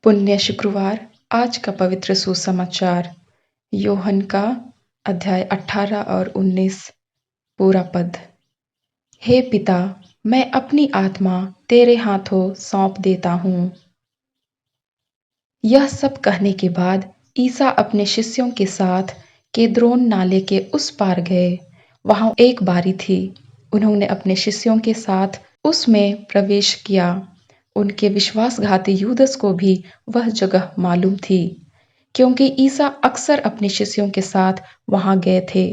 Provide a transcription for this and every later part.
पुण्य शुक्रवार। आज का पवित्र सुसमाचार योहन का अध्याय 18 और 19 पूरा पद। हे पिता, मैं अपनी आत्मा तेरे हाथों सौंप देता हूँ। यह सब कहने के बाद ईसा अपने शिष्यों के साथ केद्रोन नाले के उस पार गए। वहां एक बारी थी। उन्होंने अपने शिष्यों के साथ उसमें प्रवेश किया। उनके विश्वासघाती यूदस को भी वह जगह मालूम थी, क्योंकि ईसा अक्सर अपने शिष्यों के साथ वहां गए थे।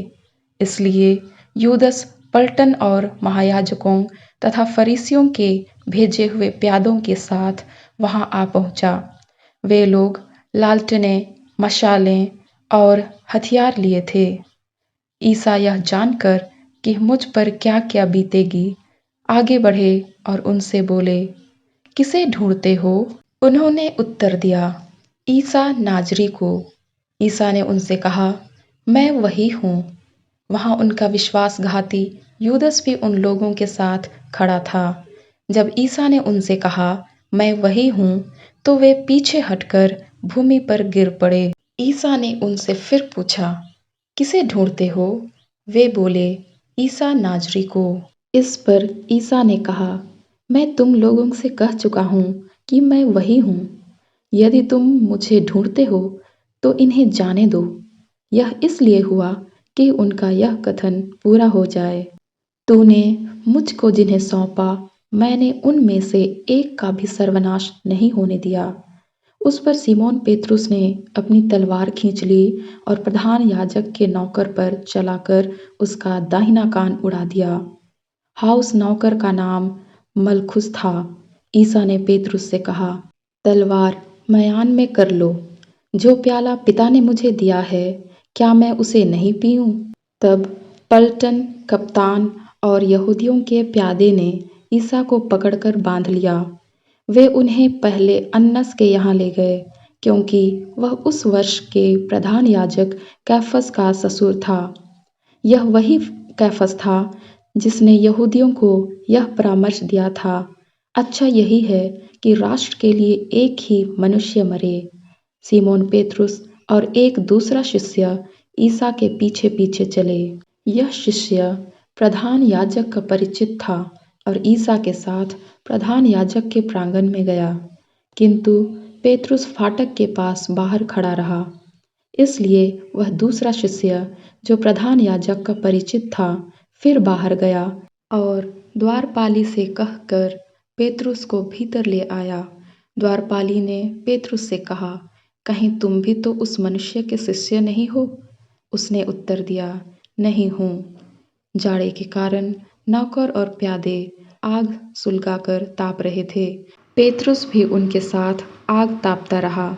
इसलिए यूदस पलटन और महायाजकों तथा फरीसियों के भेजे हुए प्यादों के साथ वहां आ पहुंचा। वे लोग लालटेनें, मशालें और हथियार लिए थे। ईसा यह जानकर कि मुझ पर क्या क्या बीतेगी, आगे बढ़े और उनसे बोले, किसे ढूंढते हो? उन्होंने उत्तर दिया, ईसा नाजरी को। ईसा ने उनसे कहा, मैं वही हूँ। वहां उनका विश्वासघाती यूदस भी उन लोगों के साथ खड़ा था। जब ईसा ने उनसे कहा, मैं वही हूँ, तो वे पीछे हटकर भूमि पर गिर पड़े। ईसा ने उनसे फिर पूछा, किसे ढूंढते हो? वे बोले, ईसा नाजरी को। इस पर ईसा ने कहा, मैं तुम लोगों से कह चुका हूँ कि मैं वही हूँ। यदि तुम मुझे ढूंढते हो तो इन्हें जाने दो। यह इसलिए हुआ कि उनका यह कथन पूरा हो जाए, तूने मुझको जिन्हें सौंपा, मैंने उनमें से एक का भी सर्वनाश नहीं होने दिया। उस पर सीमोन पेत्रुस ने अपनी तलवार खींच ली और प्रधान याजक के नौकर पर चलाकर उसका दाहिना कान उड़ा दिया। उस नौकर का नाम मलखुस था। ईसा ने पेतरुस से कहा, तलवार मयान में कर लो। जो प्याला पिता ने मुझे दिया है, क्या मैं उसे नहीं पीऊं? तब पलटन, कप्तान और यहूदियों के प्यादे ने ईसा को पकड़कर बांध लिया। वे उन्हें पहले अन्नस के यहाँ ले गए, क्योंकि वह उस वर्ष के प्रधान याजक कैफस का ससुर था। यह वही कैफस था जिसने यहूदियों को यह परामर्श दिया था, अच्छा यही है कि राष्ट्र के लिए एक ही मनुष्य मरे। सीमोन पेतरुस और एक दूसरा शिष्य ईसा के पीछे पीछे चले। यह शिष्य प्रधान याजक का परिचित था और ईसा के साथ प्रधान याजक के प्रांगण में गया, किंतु पेतरुस फाटक के पास बाहर खड़ा रहा। इसलिए वह दूसरा शिष्य जो प्रधान याजक का परिचित था फिर बाहर गया और द्वारपाली से कहकर पेतरुस को भीतर ले आया। द्वारपाली ने पेतरुस से कहा, कहीं तुम भी तो उस मनुष्य के शिष्य नहीं हो? उसने उत्तर दिया, नहीं हूँ। जाड़े के कारण नौकर और प्यादे आग सुलगाकर ताप रहे थे। पेतरुस भी उनके साथ आग तापता रहा।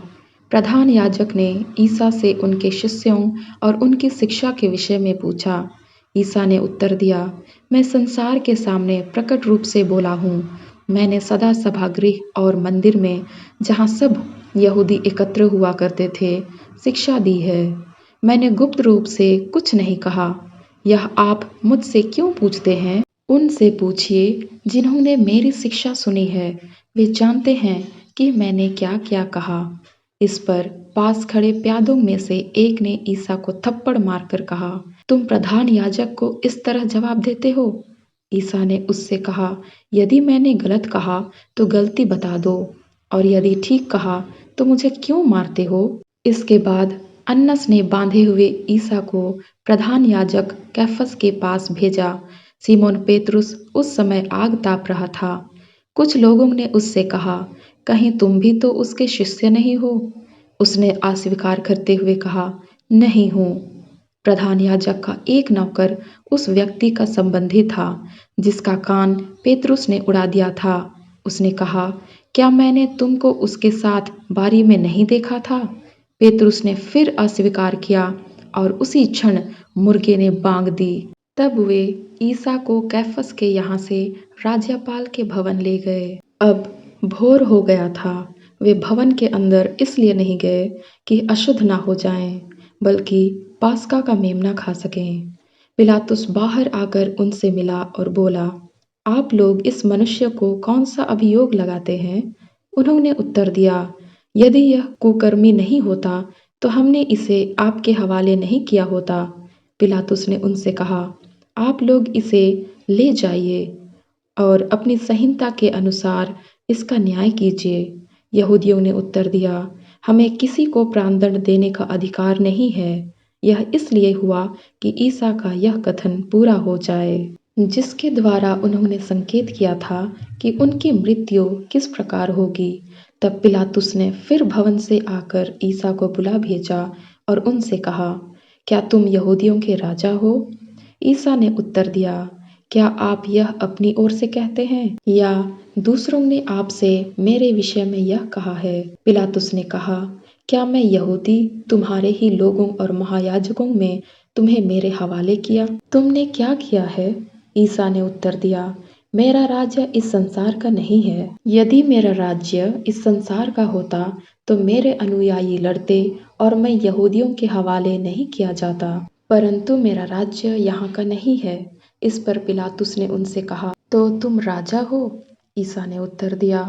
प्रधान याजक ने ईसा से उनके शिष्यों और उनकी शिक्षा के विषय में पूछा। ईसा ने उत्तर दिया, मैं संसार के सामने प्रकट रूप से बोला हूँ। मैंने सदा सभागृह और मंदिर में, जहाँ सब यहूदी एकत्र हुआ करते थे, शिक्षा दी है। मैंने गुप्त रूप से कुछ नहीं कहा। यह आप मुझसे क्यों पूछते हैं? उनसे पूछिए जिन्होंने मेरी शिक्षा सुनी है। वे जानते हैं कि मैंने क्या क्या कहा। इस पर पास खड़े प्यादों में से एक ने ईसा को थप्पड़ मारकर कहा, तुम प्रधान याजक को इस तरह जवाब देते हो? ईसा ने उससे कहा, यदि मैंने गलत कहा तो गलती बता दो, और यदि ठीक कहा तो मुझे क्यों मारते हो? इसके बाद अन्नस ने बांधे हुए ईसा को प्रधान याजक कैफस के पास भेजा। सीमोन पेतरुस उस समय आग ताप रहा था। कुछ लोगों ने उससे कहा, कहीं तुम भी तो उसके शिष्य नहीं हो? उसने अस्वीकार करते हुए कहा, नहीं हूँ। प्रधान याजक का एक नौकर उस व्यक्ति का संबंधी था जिसका कान पेतरुस ने उड़ा दिया था। उसने कहा, क्या मैंने तुमको उसके साथ बारी में नहीं देखा था? पेतरुस ने फिर अस्वीकार किया और उसी क्षण मुर्गे ने बांग दी। तब वे ईसा को कैफस के यहाँ से राज्यपाल के भवन ले गए। अब भोर हो गया था। वे भवन के अंदर इसलिए नहीं गए कि अशुद्ध ना हो जाएं, बल्कि पास्का का मेमना खा सकें। पिलातुस बाहर आकर उनसे मिला और बोला, आप लोग इस मनुष्य को कौन सा अभियोग लगाते हैं? उन्होंने उत्तर दिया, यदि यह कुकर्मी नहीं होता, तो हमने इसे आपके हवाले नहीं किया होता। पिलातुस ने उनसे कहा, आप लोग इसे ले जाइए और अपनी संहिता के अनुसार इसका न्याय कीजिए। यहूदियों ने उत्तर दिया, हमें किसी को प्राणदंड देने का अधिकार नहीं है। यह इसलिए हुआ कि ईसा का यह कथन पूरा हो जाए, जिसके द्वारा उन्होंने संकेत किया था कि उनकी मृत्यु किस प्रकार होगी। तब पिलातुस ने फिर भवन से आकर ईसा को बुला भेजा और उनसे कहा, क्या तुम यहूदियों के राजा हो? ईसा ने उत्तर दिया, क्या आप यह अपनी ओर से कहते हैं या दूसरों ने आपसे मेरे विषय में यह कहा है? पिलातुस ने कहा, क्या मैं यहूदी तुम्हारे ही लोगों और महायाजकों में तुम्हें मेरे हवाले किया? तुमने क्या किया है? ईसा ने उत्तर दिया, मेरा राज्य इस संसार का नहीं है। यदि मेरा राज्य इस संसार का होता तो मेरे अनुयायी लड़ते और मैं यहूदियों के हवाले नहीं किया जाता, परंतु मेरा राज्य यहाँ का नहीं है। इस पर पिलातुस ने उनसे कहा, तो तुम राजा हो? ईसा ने उत्तर दिया,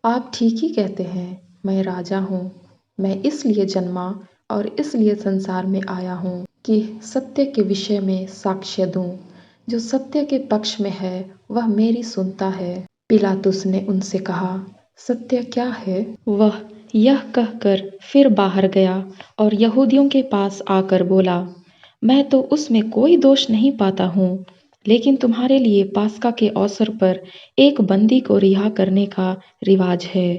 आप ठीक ही कहते हैं, मैं राजा हूँ। मैं इसलिए जन्मा और इसलिए संसार में आया हूँ कि सत्य के विषय में साक्ष्य दूं। जो सत्य के पक्ष में है वह मेरी सुनता है। पिलातुस ने उनसे कहा, सत्य क्या है? वह यह कहकर फिर बाहर गया और यहूदियों के पास आकर बोला, मैं तो उसमें कोई दोष नहीं पाता हूँ, लेकिन तुम्हारे लिए पास्का के अवसर पर एक बंदी को रिहा करने का रिवाज है।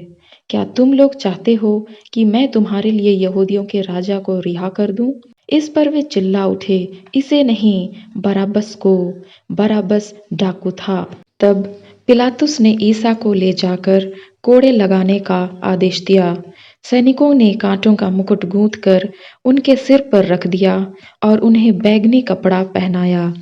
क्या तुम लोग चाहते हो कि मैं तुम्हारे लिए यहूदियों के राजा को रिहा कर दूं? इस पर वे चिल्ला उठे, इसे नहीं, बराबस को। बराबस डाकू था। तब पिलातुस ने ईसा को ले जाकर कोड़े लगाने का आदेश दिया। सैनिकों ने कांटों का मुकुट गूंथकर उनके सिर पर रख दिया और उन्हें बैंगनी कपड़ा पहनाया।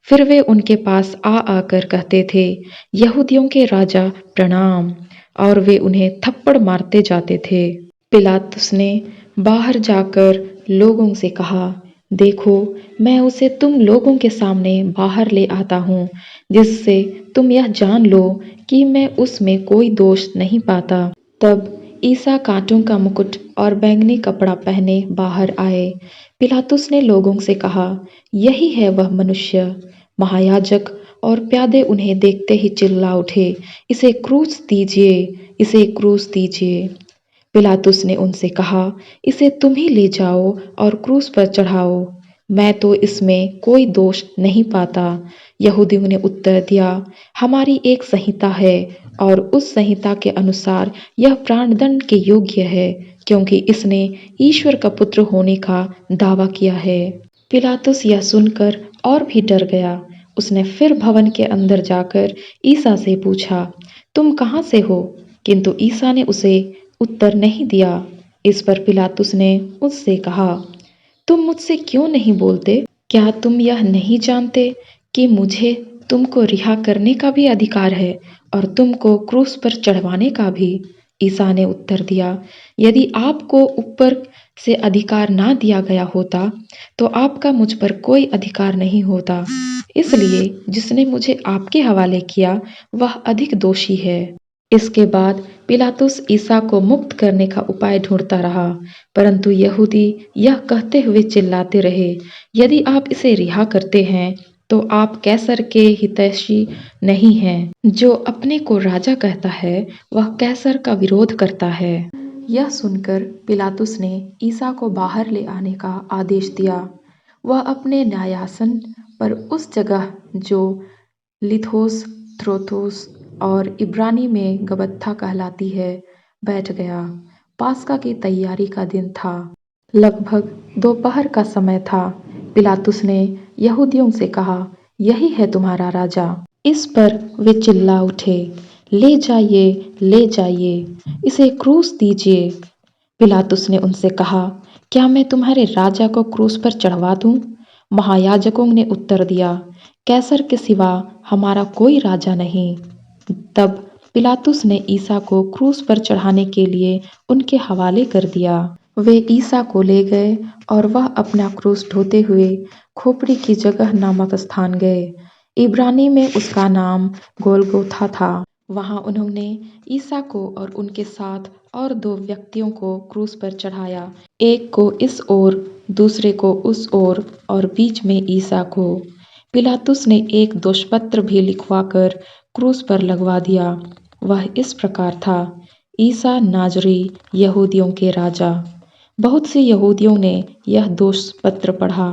फिर वे उनके पास आ आकर कहते थे, यहूदियों के राजा प्रणाम, और वे उन्हें थप्पड़ मारते जाते थे। पिलातुस ने बाहर जाकर लोगों से कहा, देखो, मैं उसे तुम लोगों के सामने बाहर ले आता हूँ, जिससे तुम यह जान लो कि मैं उसमें कोई दोष नहीं पाता। तब ईसा कांटों का मुकुट और बैंगनी कपड़ा पहने बाहर आए। पिलातुस ने लोगों से कहा, यही है वह मनुष्य। महायाजक और प्यादे उन्हें देखते ही चिल्ला उठे, इसे क्रूस दीजिए, इसे क्रूस दीजिए। पिलातुस ने उनसे कहा, इसे तुम ही ले जाओ और क्रूस पर चढ़ाओ, मैं तो इसमें कोई दोष नहीं पाता। यहूदियों ने उत्तर दिया, हमारी एक संहिता है और उस संहिता के अनुसार यह प्राणदंड के योग्य है, क्योंकि इसने ईश्वर का पुत्र होने का दावा किया है। पिलातुस यह सुनकर और भी डर गया। उसने फिर भवन के अंदर जाकर ईसा से पूछा, तुम कहाँ से हो? किंतु ईसा ने उसे उत्तर नहीं दिया। इस पर पिलातुस ने उससे कहा, तुम मुझसे क्यों नहीं बोलते? क्या तुम यह नहीं जानते कि मुझे तुमको रिहा करने का भी अधिकार है और तुमको क्रूस पर चढ़वाने का भी? ईसा ने उत्तर दिया, यदि आपको ऊपर से अधिकार ना दिया गया होता तो आपका मुझ पर कोई अधिकार नहीं होता। इसलिए जिसने मुझे आपके हवाले किया वह अधिक दोषी है। इसके बाद पिलातुस ईसा को मुक्त करने का उपाय ढूंढता रहा, परंतु यहूदी यह कहते हुए चिल्लाते रहे, यदि आप इसे रिहा करते हैं तो आप कैसर के हितैषी नहीं हैं। जो अपने को राजा कहता है वह कैसर का विरोध करता है। यह सुनकर पिलातुस ने ईसा को बाहर ले आने का आदेश दिया। वह अपने न्यायासन पर उस जगह जो लिथोस, थ्रोथोस और इब्रानी में गबत्था कहलाती है, बैठ गया। पास्का की तैयारी का दिन था। लगभग दोपहर का समय था। पिलातुस ने यहूदियों से कहा, यही है तुम्हारा राजा। इस पर वे चिल्ला उठे, ले जाइए, ले जाइए, इसे क्रूस दीजिए। पिलातुस ने उनसे कहा, क्या मैं तुम्हारे राजा को क्रूस पर चढ़वा दूं? महायाजकों ने उत्तर दिया, कैसर के सिवा हमारा कोई राजा नहीं। तब पिलातुस ने ईसा को क्रूस पर चढ़ाने के लिए उनके हवाले कर दिया। वे ईसा को ले गए और वह अपना क्रूस ढोते हुए खोपड़ी की जगह नामक स्थान गए। इब्रानी में उसका नाम गोलगोथा था। वहां उन्होंने ईसा को और उनके साथ और दो व्यक्तियों को क्रूस पर चढ़ाया, एक को इस ओर, दूसरे को उस ओर, और बीच में ईसा को। पिलातुस ने एक दोषपत्र भी लिखवाकर क्रूस पर लगवा दिया। वह इस प्रकार था, ईसा नाजरी, यहूदियों के राजा। बहुत से यहूदियों ने यह दोषपत्र पढ़ा,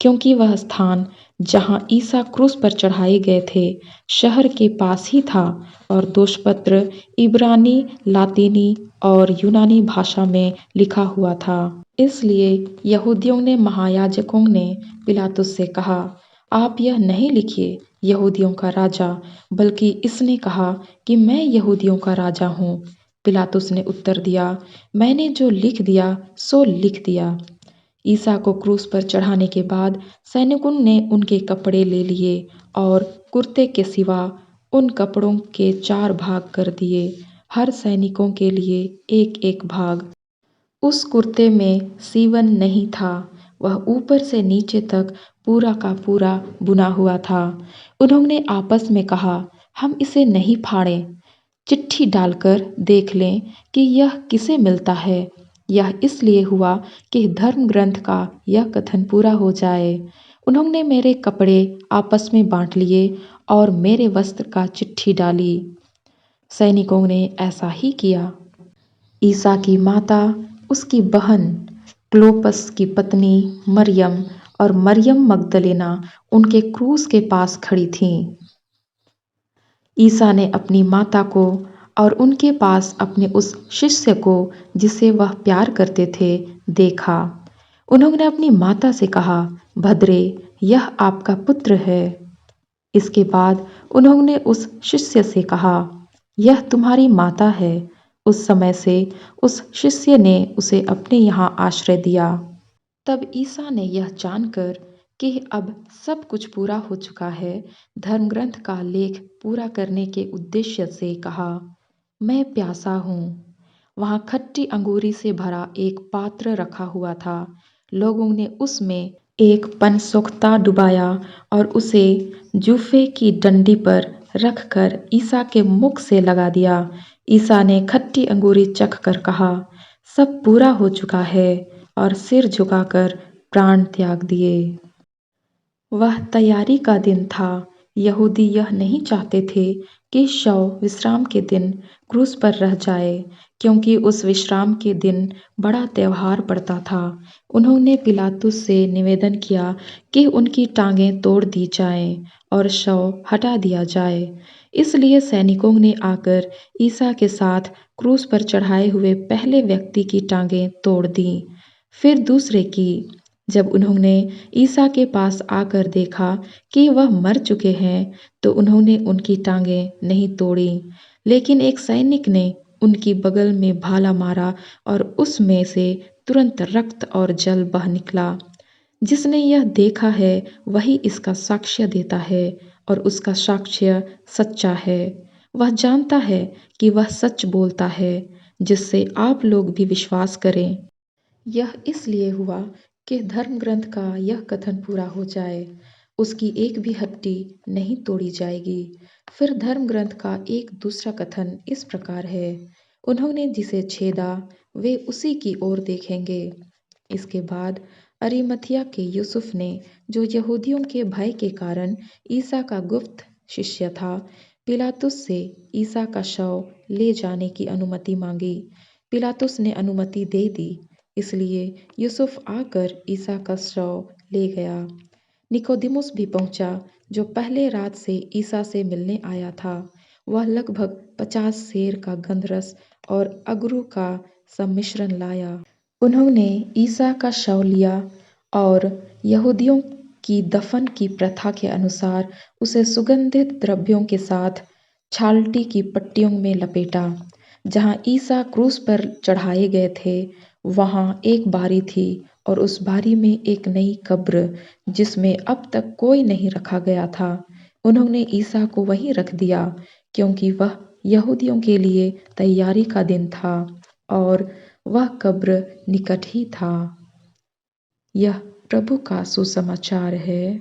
क्योंकि वह स्थान जहां ईसा क्रूस पर चढ़ाए गए थे शहर के पास ही था, और दोषपत्र इब्रानी, लातीनी और यूनानी भाषा में लिखा हुआ था। इसलिए यहूदियों ने महायाजकों ने पिलातुस से कहा, आप यह नहीं लिखिए यहूदियों का राजा, बल्कि इसने कहा कि मैं यहूदियों का राजा हूँ। पिलातुस ने उत्तर दिया, मैंने जो लिख दिया सो लिख दिया। ईसा को क्रूस पर चढ़ाने के बाद सैनिकों ने उनके कपड़े ले लिए और कुर्ते के सिवा उन कपड़ों के 4 भाग कर दिए, हर सैनिकों के लिए एक एक भाग। उस कुर्ते में सीवन नहीं था, वह ऊपर से नीचे तक पूरा का पूरा बुना हुआ था। उन्होंने आपस में कहा, हम इसे नहीं फाड़ें, चिट्ठी डालकर देख लें कि यह किसे मिलता है। यह इसलिए हुआ कि धर्म ग्रंथ का यह कथन पूरा हो जाए, उन्होंने मेरे कपड़े आपस में बांट लिए और मेरे वस्त्र का चिट्ठी डाली। सैनिकों ने ऐसा ही किया। ईसा की माता, उसकी बहन क्लोपस की पत्नी मरियम और मरियम मगदलेना उनके क्रूस के पास खड़ी थीं। ईसा ने अपनी माता को और उनके पास अपने उस शिष्य को जिसे वह प्यार करते थे देखा। उन्होंने अपनी माता से कहा, भद्रे, यह आपका पुत्र है। इसके बाद उन्होंने उस शिष्य से कहा, यह तुम्हारी माता है। उस समय से उस शिष्य ने उसे अपने यहाँ आश्रय दिया। तब ईसा ने यह जानकर कि अब सब कुछ पूरा हो चुका है, धर्मग्रंथ का लेख पूरा करने के उद्देश्य से कहा, मैं प्यासा हूँ। वहाँ खट्टी अंगूरी से भरा एक पात्र रखा हुआ था। लोगों ने उसमें एक पनसोख्ता डुबाया और उसे जूफे की डंडी पर रखकर ईसा के मुख से लगा दिया। ईसा ने खट्टी अंगूरी चख कर कहा, सब पूरा हो चुका है, और सिर झुकाकर प्राण त्याग दिए। वह तैयारी का दिन था। यहूदी यह नहीं चाहते थे कि शव विश्राम के दिन क्रूस पर रह जाए, क्योंकि उस विश्राम के दिन बड़ा त्योहार पड़ता था। उन्होंने पिलातुस से निवेदन किया कि उनकी टांगें तोड़ दी जाएं और शव हटा दिया जाए। इसलिए सैनिकों ने आकर ईसा के साथ क्रूस पर चढ़ाए हुए पहले व्यक्ति की टांगें तोड़ दी, फिर दूसरे की। जब उन्होंने ईसा के पास आकर देखा कि वह मर चुके हैं, तो उन्होंने उनकी टांगें नहीं तोड़ी, लेकिन एक सैनिक ने उनकी बगल में भाला मारा और उसमें से तुरंत रक्त और जल बह निकला। जिसने यह देखा है वही इसका साक्ष्य देता है, और उसका साक्ष्य सच्चा है। वह जानता है कि वह सच बोलता है, जिससे आप लोग भी विश्वास करें। यह इसलिए हुआ कि धर्म ग्रंथ का यह कथन पूरा हो जाए, उसकी एक भी हड्डी नहीं तोड़ी जाएगी। फिर धर्म ग्रंथ का एक दूसरा कथन इस प्रकार है, उन्होंने जिसे छेदा वे उसी की ओर देखेंगे। इसके बाद अरिमथिया के यूसुफ ने, जो यहूदियों के भय के कारण ईसा का गुप्त शिष्य था, पिलातुस से ईसा का शव ले जाने की अनुमति मांगी। पिलातुस ने अनुमति दे दी। इसलिए यूसुफ आकर ईसा का शव ले गया। निकोदिमुस भी पहुंचा, जो पहले रात से ईसा से मिलने आया था। वह लगभग 50 सेर का गंधरस और अगरू का सम्मिश्रण लाया। उन्होंने ईसा का शव लिया और यहूदियों की दफन की प्रथा के अनुसार उसे सुगंधित द्रव्यों के साथ छालटी की पट्टियों में लपेटा। जहाँ ईसा क्रूस पर चढ़ाए गए थे वहाँ एक बारी थी, और उस बारी में एक नई कब्र जिसमें अब तक कोई नहीं रखा गया था। उन्होंने ईसा को वहीं रख दिया, क्योंकि वह यहूदियों के लिए तैयारी का दिन था और वह कब्र निकट ही था। यह प्रभु का सुसमाचार है।